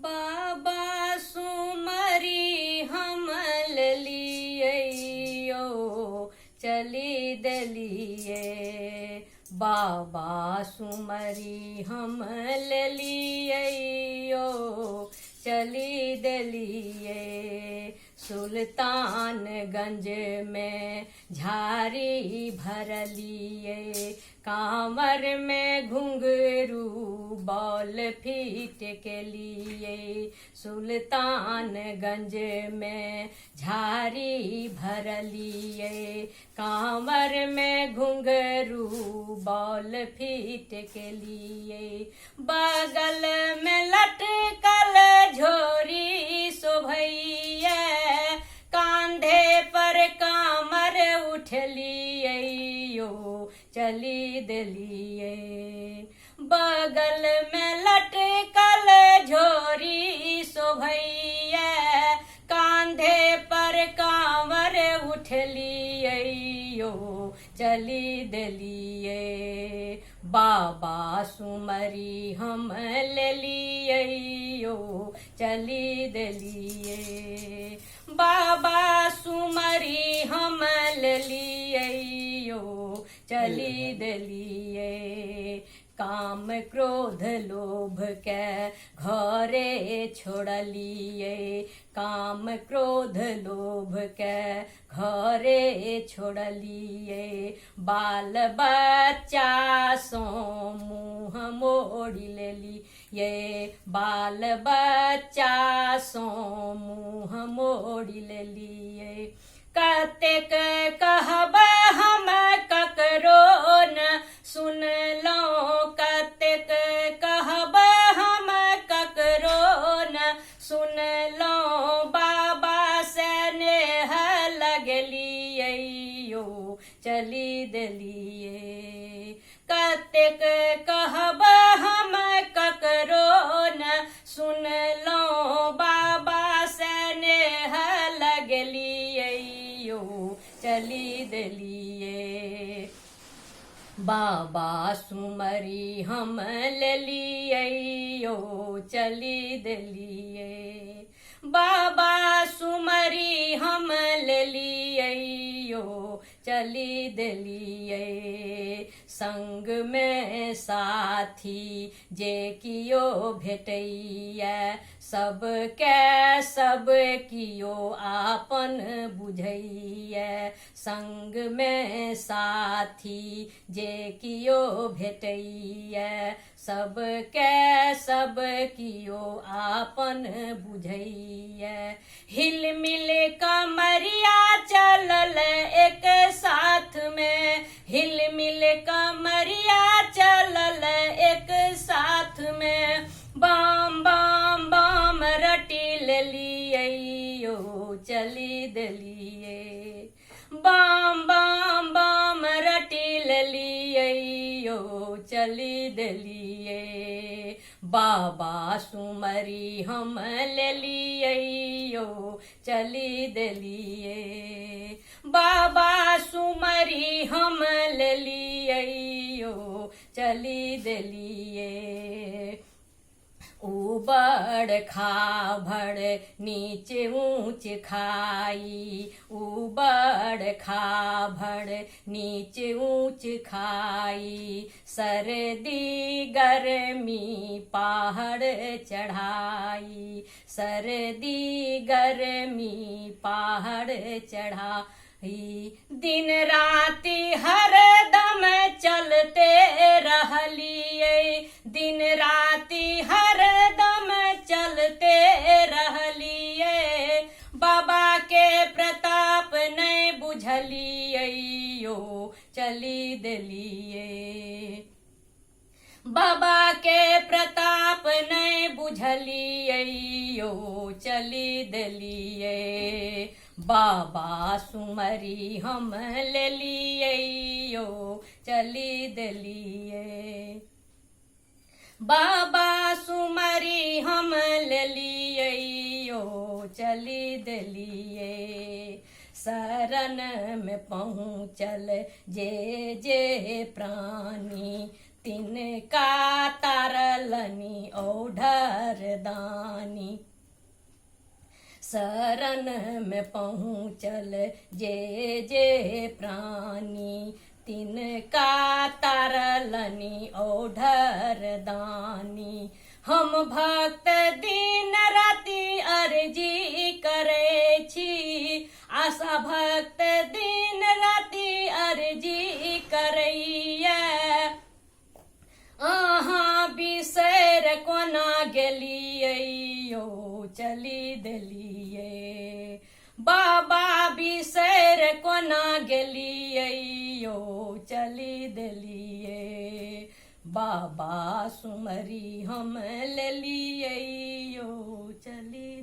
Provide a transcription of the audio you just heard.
बाबा सुमरी हम ललियो चली दलिए। बाबा सुमरी हम ललियो चली दलिए। सुल्तानगंज में झारी भरलिए, कांवर में घुंघरू बॉल फीट के लिए। सुल्तानगंज में झारी भरलिए, कांवर में घुंघरू बॉल फीट के लिए। बगल में लटकल झोरी शोभैया, कांधे पर कामर उठलियो चली दलिए। बगल में लटकल झोरी शोभैया, कांधे पर कांवर उठलियो चली दलिए। बाबा सुमरी हम ललियो चली दलिए। बाबा सुमरी हम ललियो चली दलिए। काम क्रोध लोभ के घरे छोड़लिए, काम क्रोध लोभ के घरे छोड़लिए। बाल बच्चा सो मुँह मोड़ी लेलिए, बाल बच्चा सो मुँह मोड़ी लेलिए। कतेक कहब हम ककरो न सुन लो, कतेक कहब हम ककरो न सुन लो। बाबा से नेह लगलियो चली दलिए। कतेक कहब हम ककरो न सुन लो, बाबा से नेह लगलियो चली दलिए। बाबा सुमरी हम ललियो चली दलिए। बाबा सुमरी हम ललियो चली दलिए। संग में साथी जे कियो भेटैया, सबके सब कियो आपन बुझैया। संग में साथी जे कियो भेटैया, सबके सब कियो आपन बुझैया। हिल मिल कमरिया चलल एक साथ में, हिल मिल कमरिया चलल एक साथ में। बाम बाम बाम रटी ललियो चली दलिए। बाम बाम बाम रटी ललियो चली दलिए। बाबा सुमरी हम ललियो चली दलिए। बाबा सुमरी हम ललियो चली दलिए। ऊबड़ खाबड़ नीचे ऊंच खाई, ऊबड़ खाबड़ नीचे ऊंच खाई। सर्दी गर्मी पहाड़ चढ़ाई, सर्दी गर्मी पहाड़ चढ़ाई। दिन राति हर दम चलते रहलिए, दिन राति हर दम चलते रहलिए। बाबा के प्रताप नहीं बुझलियो चली दलिए। बाबा के प्रताप नहीं बुझलियो चली दलिए। बाबा सुमरी हम ललियो चली दलिए। बाबा सुमरी हम ललियो चली दलिए। शरण में पहुँचल जे जे प्राणी, तिनका तारलनी ओढ़र दानी। शरण में पहुँचल जे जे प्राणी तिनका तारलनि ओढ़र दानी। हम भक्त दिन राति अर्जी करे छी, आशा भक्त दिन राति अर्जी करैया। अहाँ बिसर कोना गेलियै यौ चली देलियै, बाबा बिसर कोना गेलियै यौ चली देलियै। बाबा सुमरी हम लेलियै यौ चली